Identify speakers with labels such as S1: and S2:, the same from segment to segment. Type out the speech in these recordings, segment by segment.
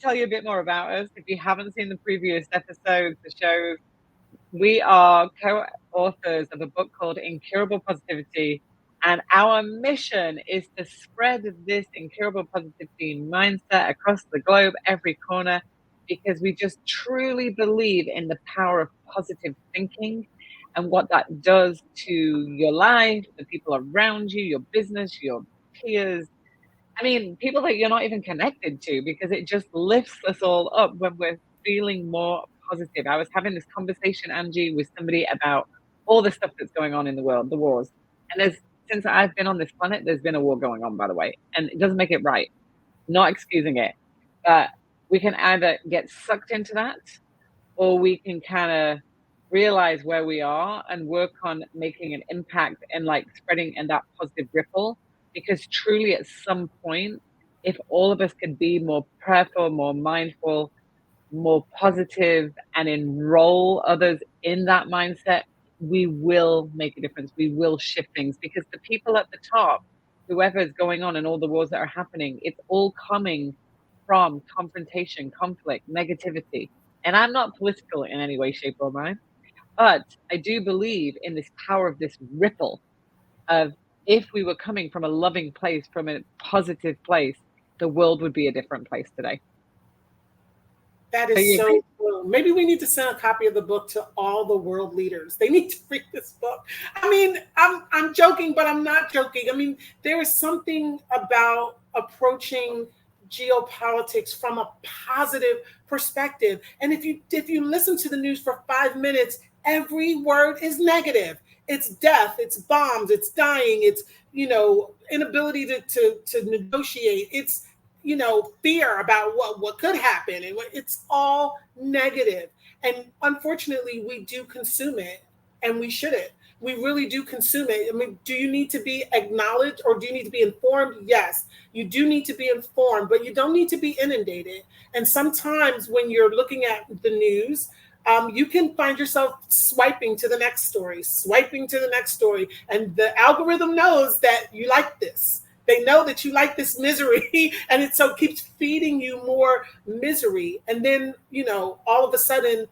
S1: tell you a bit more about us. If you haven't seen the previous episodes, the shows, we are co-authors of a book called Incurable Positivity. And our mission is to spread this incurable positivity mindset across the globe, every corner, because we just truly believe in the power of positive thinking and what that does to your life, the people around you, your business, your peers. I mean, people that you're not even connected to, because it just lifts us all up when we're feeling more positive. I was having this conversation, Angee, with somebody about all the stuff that's going on in the world, the wars. And since I've been on this planet, there's been a war going on, by the way, and it doesn't make it right. Not excusing it, but we can either get sucked into that, or we can kind of realize where we are and work on making an impact and like spreading in that positive ripple. Because truly, at some point, if all of us could be more prayerful, more mindful, more positive, and enroll others in that mindset, we will make a difference. We will shift things, because the people at the top, whoever is going on and all the wars that are happening, it's all coming from confrontation, conflict, negativity. And I'm not political in any way, shape, or form, but I do believe in this power of this ripple of, if we were coming from a loving place, from a positive place, the world would be a different place today.
S2: That is so cool. Maybe we need to send a copy of the book to all the world leaders. They need to read this book. I mean, I'm joking, but I'm not joking. I mean, there is something about approaching geopolitics from a positive perspective. And if you listen to the news for 5 minutes, every word is negative. It's death, it's bombs, it's dying, it's, inability to negotiate. It's, fear about what could happen. And it's all negative. And unfortunately, we do consume it, and we shouldn't. We really do consume it. I mean, do you need to be acknowledged, or do you need to be informed? Yes, you do need to be informed, but you don't need to be inundated. And sometimes when you're looking at the news, you can find yourself swiping to the next story, and the algorithm knows that you like this. They know that you like this misery, and it so keeps feeding you more misery. And then, all of a sudden,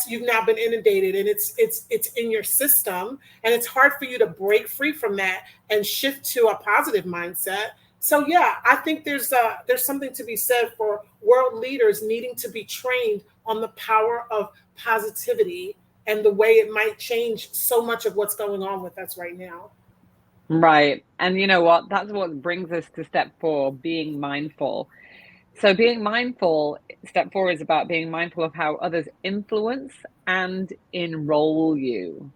S2: you've now been inundated, and it's in your system, and it's hard for you to break free from that and shift to a positive mindset. So yeah, I think there's something to be said for world leaders needing to be trained on the power of positivity and the way it might change so much of what's going on with us right now.
S1: Right. And you know what? That's what brings us to step 4, being mindful. So being mindful, step 4 is about being mindful of how others influence and enroll you.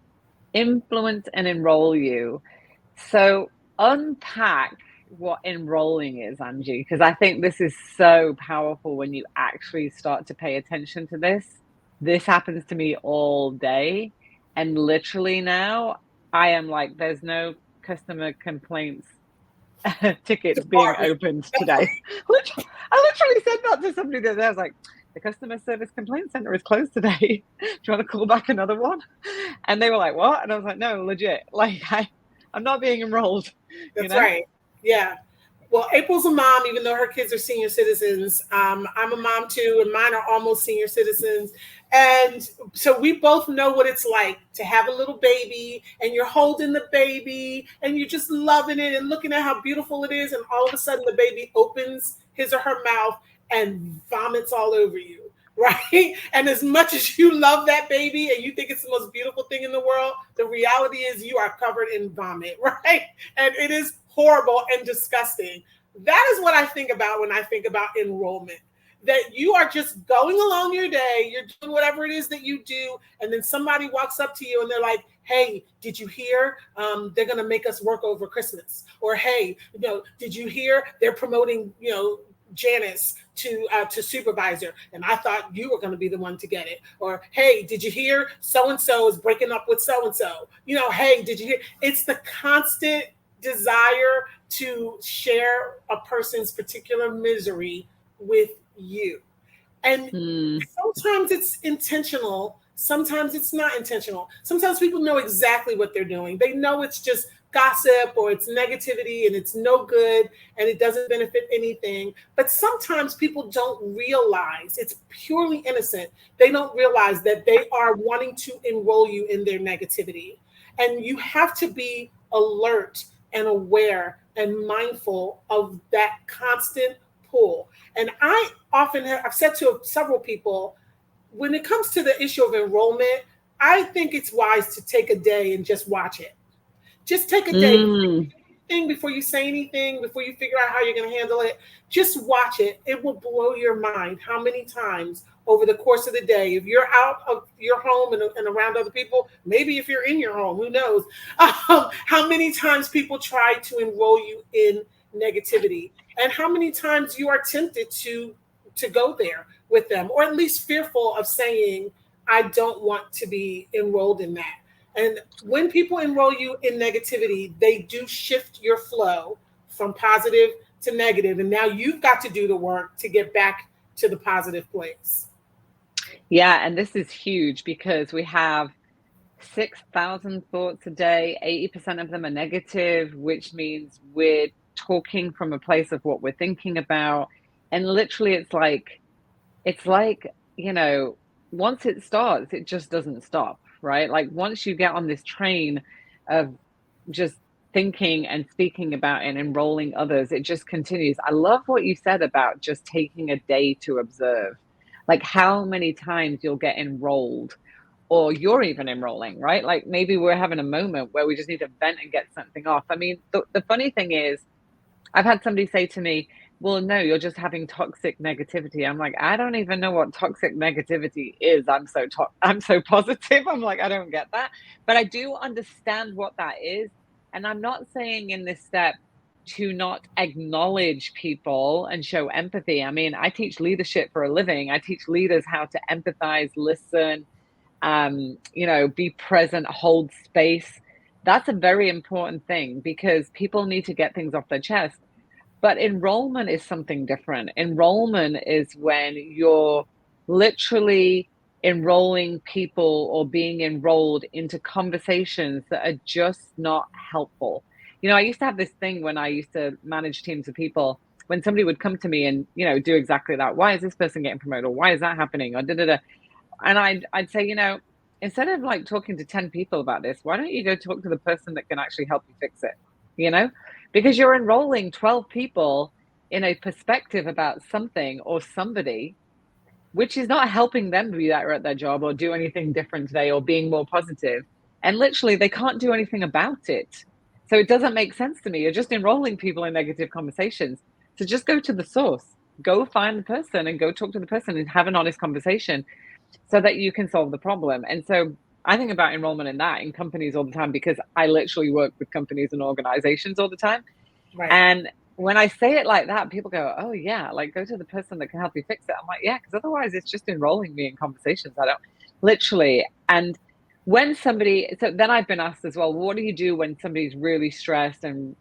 S1: Influence and enroll you. So unpack what enrolling is, Angee, because I think this is so powerful when you actually start to pay attention to this. This happens to me all day. And literally now I am like, there's no customer complaints tickets being opened today. I literally said that to somebody the other day. I was like, the customer service complaint center is closed today. Do you want to call back another one? And they were like, what? And I was like, no, legit. Like, I'm not being enrolled.
S2: That's right. Yeah. Well, April's a mom, even though her kids are senior citizens. I'm a mom too, and mine are almost senior citizens. And so we both know what it's like to have a little baby, and you're holding the baby and you're just loving it and looking at how beautiful it is. And all of a sudden the baby opens his or her mouth and vomits all over you. Right. And as much as you love that baby and you think it's the most beautiful thing in the world, the reality is you are covered in vomit. Right. And it is horrible and disgusting. That is what I think about when I think about enrollment. That you are just going along your day, you're doing whatever it is that you do, and then somebody walks up to you and they're like, hey, did you hear they're going to make us work over Christmas? Or, hey, did you hear they're promoting, Janice to supervisor, and I thought you were going to be the one to get it. Or, hey, did you hear so-and-so is breaking up with so-and-so? Hey, did you hear? It's the constant desire to share a person's particular misery with you. And sometimes it's intentional. Sometimes it's not intentional. Sometimes people know exactly what they're doing. They know it's just gossip or it's negativity and it's no good and it doesn't benefit anything. But sometimes people don't realize it's purely innocent. They don't realize that they are wanting to enroll you in their negativity. And you have to be alert and aware and mindful of that constant pull. And I've said to several people, when it comes to the issue of enrollment, I think it's wise to take a day and just watch it. Just take a day before you say anything, before you figure out how you're going to handle it. Just watch it. It will blow your mind how many times over the course of the day, if you're out of your home and around other people, maybe if you're in your home, who knows, how many times people try to enroll you in negativity and how many times you are tempted to go there with them, or at least fearful of saying, I don't want to be enrolled in that. And when people enroll you in negativity, they do shift your flow from positive to negative. And now you've got to do the work to get back to the positive place.
S1: Yeah, and this is huge because we have 6,000 thoughts a day. 80% of them are negative, which means we're talking from a place of what we're thinking about. And literally, it's like, once it starts, it just doesn't stop, right? Like once you get on this train of just thinking and speaking about and enrolling others, it just continues. I love what you said about just taking a day to observe, like how many times you'll get enrolled or you're even enrolling, right? Like maybe we're having a moment where we just need to vent and get something off. I mean, the funny thing is, I've had somebody say to me, well, no, you're just having toxic negativity. I'm like, I don't even know what toxic negativity is. I'm so positive. I'm like, I don't get that. But I do understand what that is. And I'm not saying in this step to not acknowledge people and show empathy. I mean, I teach leadership for a living. I teach leaders how to empathize, listen, be present, hold space. That's a very important thing because people need to get things off their chest. But enrollment is something different. Enrollment is when you're literally enrolling people or being enrolled into conversations that are just not helpful. I used to have this thing when I used to manage teams of people, when somebody would come to me and, do exactly that. Why is this person getting promoted? Or why is that happening? Or da da da. And I'd say, instead of like talking to 10 people about this, why don't you go talk to the person that can actually help you fix it? Because you're enrolling 12 people in a perspective about something or somebody, which is not helping them be better at their job or do anything different today or being more positive. And literally, they can't do anything about it. So it doesn't make sense to me. You're just enrolling people in negative conversations. So just go to the source, go find the person and go talk to the person and have an honest conversation so that you can solve the problem. And so I think about enrollment in companies all the time because I literally work with companies and organizations all the time.
S2: Right.
S1: And when I say it like that, people go, oh yeah, like go to the person that can help you fix it. I'm like, yeah, because otherwise it's just enrolling me in conversations. I don't literally. And so then I've been asked as well, what do you do when somebody's really stressed and,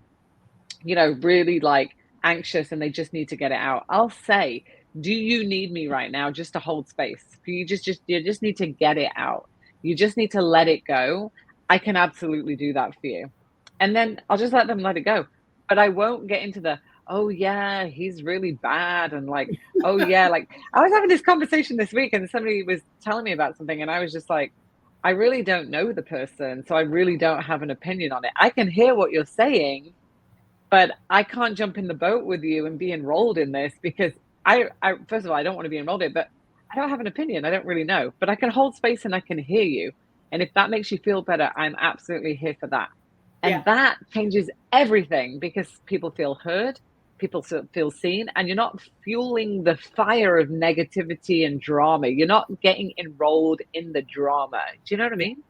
S1: really like anxious and they just need to get it out? I'll say, do you need me right now just to hold space? You just need to get it out. You just need to let it go. I can absolutely do that for you. And then I'll just let them let it go. But I won't get into oh yeah, he's really bad. And like, oh yeah, like I was having this conversation this week and somebody was telling me about something and I was just like, I really don't know the person. So I really don't have an opinion on it. I can hear what you're saying, but I can't jump in the boat with you and be enrolled in this because I first of all, I don't want to be enrolled in it, but I don't have an opinion. I don't really know, but I can hold space and I can hear you. And if that makes you feel better, I'm absolutely here for that. And
S2: Yeah.
S1: that changes everything because people feel heard, people feel seen, and you're not fueling the fire of negativity and drama. You're not getting enrolled in the drama. Do you know what I mean?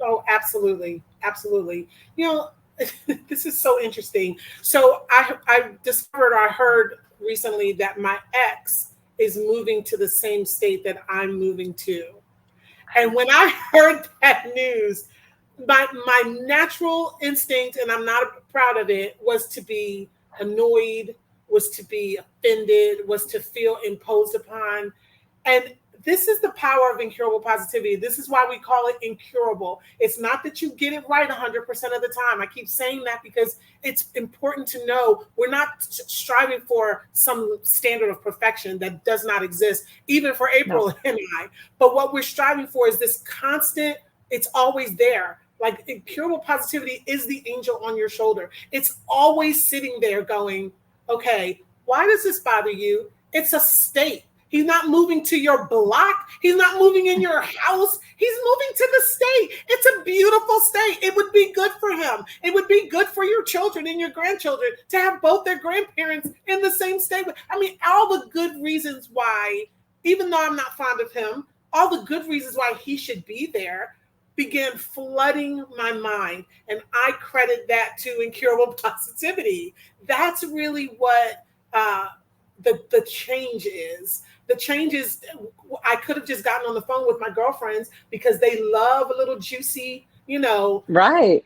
S2: Oh, absolutely. Absolutely. This is so interesting. So I heard recently that my ex is moving to the same state that I'm moving to. And when I heard that news, my natural instinct, and I'm not proud of it, was to be annoyed, was to be offended, was to feel imposed upon. And this is the power of incurable positivity. This is why we call it incurable. It's not that you get it right 100% of the time. I keep saying that because it's important to know we're not striving for some standard of perfection that does not exist, even for April and I. But what we're striving for is this constant, it's always there. Like incurable positivity is the angel on your shoulder. It's always sitting there going, okay, why does this bother you? It's a state. He's not moving to your block. He's not moving in your house. He's moving to the state. It's a beautiful state. It would be good for him. It would be good for your children and your grandchildren to have both their grandparents in the same state. I mean, all the good reasons why, even though I'm not fond of him, all the good reasons why he should be there began flooding my mind. And I credit that to incurable positivity. That's really what the change is. The change is, I could have just gotten on the phone with my girlfriends because they love a little juicy,
S1: Right.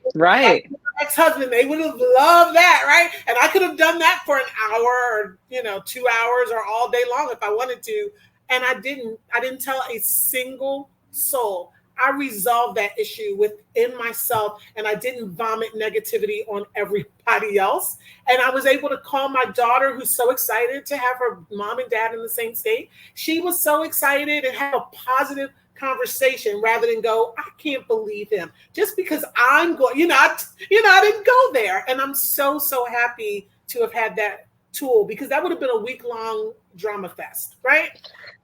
S2: Ex-husband, they would have loved that, right? And I could have done that for an hour or 2 hours or all day long if I wanted to. And I didn't tell a single soul. I resolved that issue within myself, and I didn't vomit negativity on everybody else. And I was able to call my daughter, who's so excited to have her mom and dad in the same state. She was so excited, and have a positive conversation rather than go, I can't believe him just because I'm going, I didn't go there. And I'm so happy to have had that tool, because that would have been a week-long drama fest, right?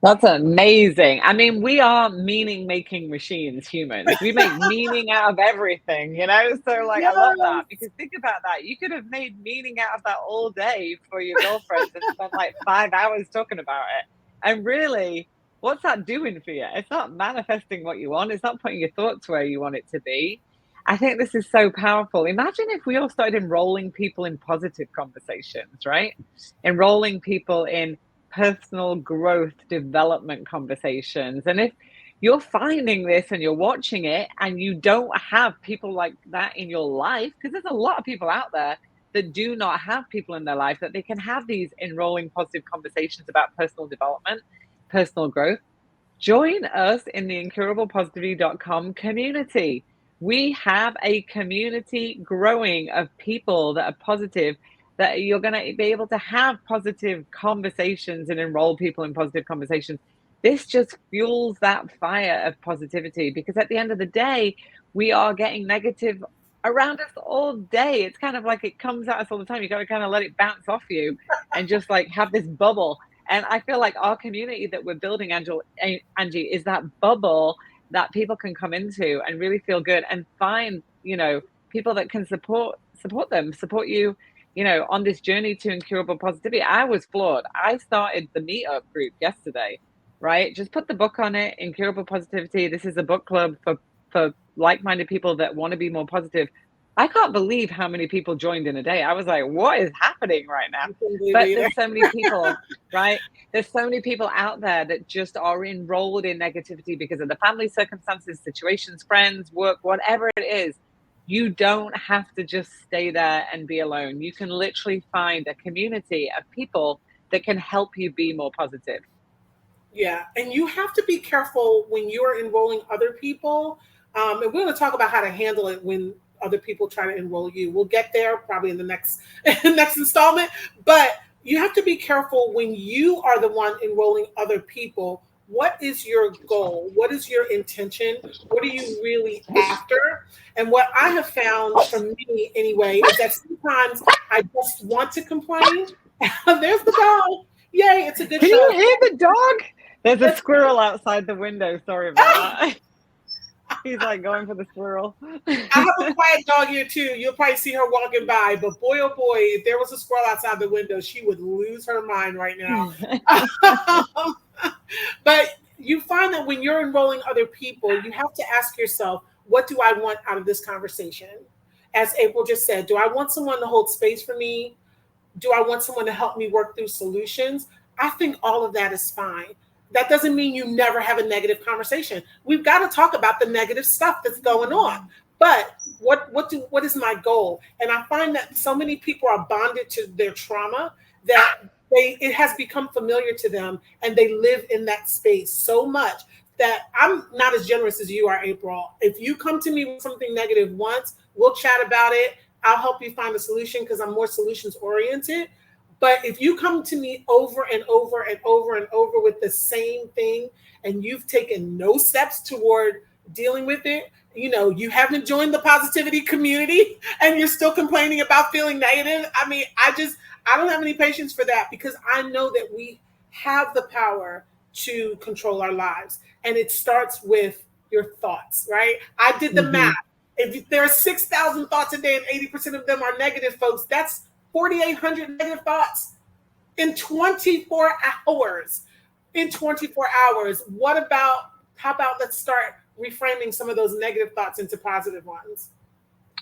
S1: That's amazing. I mean, we are meaning-making machines, humans. We make meaning out of everything, So,
S2: Yes.
S1: I love that, because think about that. You could have made meaning out of that all day for your girlfriends and spent 5 hours talking about it. And really, what's that doing for you? It's not manifesting what you want. It's not putting your thoughts where you want it to be. I think this is so powerful. Imagine if we all started enrolling people in positive conversations, right? Enrolling people in personal growth development conversations. And if you're finding this and you're watching it and you don't have people like that in your life, because there's a lot of people out there that do not have people in their life that they can have these enrolling positive conversations about personal development, personal growth, join us in the incurablepositivity.com community. We have a community growing of people that are positive, that you're going to be able to have positive conversations and enroll people in positive conversations. This just fuels that fire of positivity, because at the end of the day, we are getting negative around us all day. It's kind of like it comes at us all the time. You got to kind of let it bounce off you and just have this bubble. And I feel like our community that we're building, Angee, is that bubble that people can come into and really feel good and find, people that can support you, on this journey to incurable positivity. I was floored. I started the meetup group yesterday, right? Just put the book on it, Incurable Positivity. This is a book club for like-minded people that want to be more positive. I can't believe how many people joined in a day. I was like, what is happening right now? But there's so many people, right? There's so many people out there that just are enrolled in negativity because of the family circumstances, situations, friends, work, whatever it is. You don't have to just stay there and be alone. You can literally find a community of people that can help you be more positive.
S2: Yeah, and you have to be careful when you're enrolling other people. And we're going to talk about how to handle it when other people try to enroll you. We'll get there probably in the next installment. But you have to be careful when you are the one enrolling other people. What is your goal? What is your intention? What are you really after? And what I have found, for me anyway, is that sometimes I just want to complain. There's the dog. Yay, it's a good
S1: show.
S2: Can
S1: you hear the dog? There's a squirrel outside the window. Sorry about that. He's going for the squirrel.
S2: I have a quiet dog here too. You'll probably see her walking by, but boy, oh boy, if there was a squirrel outside the window, she would lose her mind right now. But you find that when you're enrolling other people, you have to ask yourself, what do I want out of this conversation? As April just said, do I want someone to hold space for me? Do I want someone to help me work through solutions? I think all of that is fine. That doesn't mean you never have a negative conversation. We've got to talk about the negative stuff that's going on. But what is my goal? And I find that so many people are bonded to their trauma that it has become familiar to them, and they live in that space so much that I'm not as generous as you are, April. If you come to me with something negative once, we'll chat about it. I'll help you find a solution because I'm more solutions oriented. But if you come to me over and over and over and over with the same thing, and you've taken no steps toward dealing with it, you haven't joined the positivity community and you're still complaining about feeling negative. I mean, I don't have any patience for that, because I know that we have the power to control our lives. And it starts with your thoughts, right? I did the math. If there are 6,000 thoughts a day and 80% of them are negative, folks, that's 4,800 negative thoughts in 24 hours. In 24 hours. How about let's start reframing some of those negative thoughts into positive ones?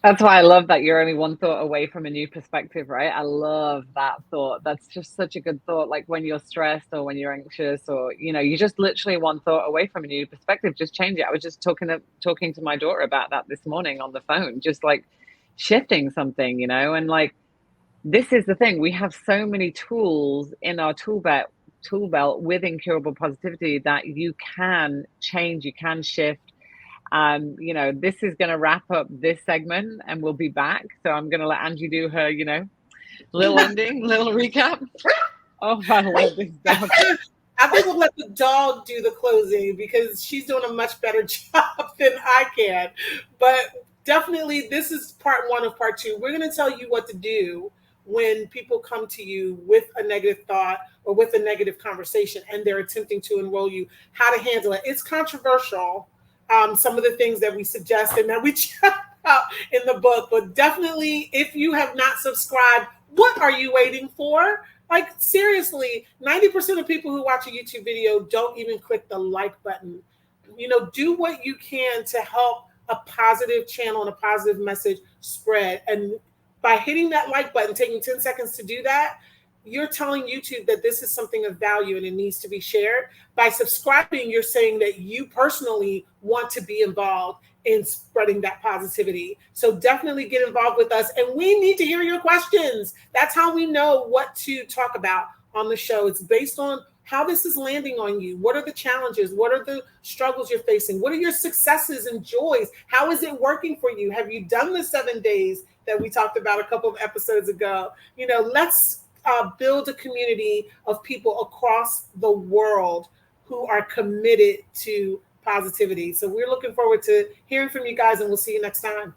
S1: That's why I love that you're only one thought away from a new perspective, right? I love that thought. That's just such a good thought. Like when you're stressed or when you're anxious, or you're just literally one thought away from a new perspective. Just change it. I was just talking to my daughter about that this morning on the phone, just like shifting something, and like this is the thing. We have so many tools in our tool belt with Incurable Positivity that you can change, you can shift. This is going to wrap up this segment and we'll be back. So I'm going to let Angee do her, little ending, little recap. Oh, I love this dog.
S2: I think we'll let the dog do the closing because she's doing a much better job than I can. But definitely, this is part one of part two. We're going to tell you what to do when people come to you with a negative thought or with a negative conversation and they're attempting to enroll you, how to handle it. It's controversial. Some of the things that we suggest and that we chat about in the book, but definitely, if you have not subscribed, what are you waiting for? Like, seriously, 90% of people who watch a YouTube video don't even click the like button. Do what you can to help a positive channel and a positive message spread. And by hitting that like button, taking 10 seconds to do that, you're telling YouTube that this is something of value and it needs to be shared. By subscribing, you're saying that you personally want to be involved in spreading that positivity. So definitely get involved with us. And we need to hear your questions. That's how we know what to talk about on the show. It's based on how this is landing on you. What are the challenges? What are the struggles you're facing? What are your successes and joys? How is it working for you? Have you done the 7 days that we talked about a couple of episodes ago? Let's build a community of people across the world who are committed to positivity. So we're looking forward to hearing from you guys, and we'll see you next time.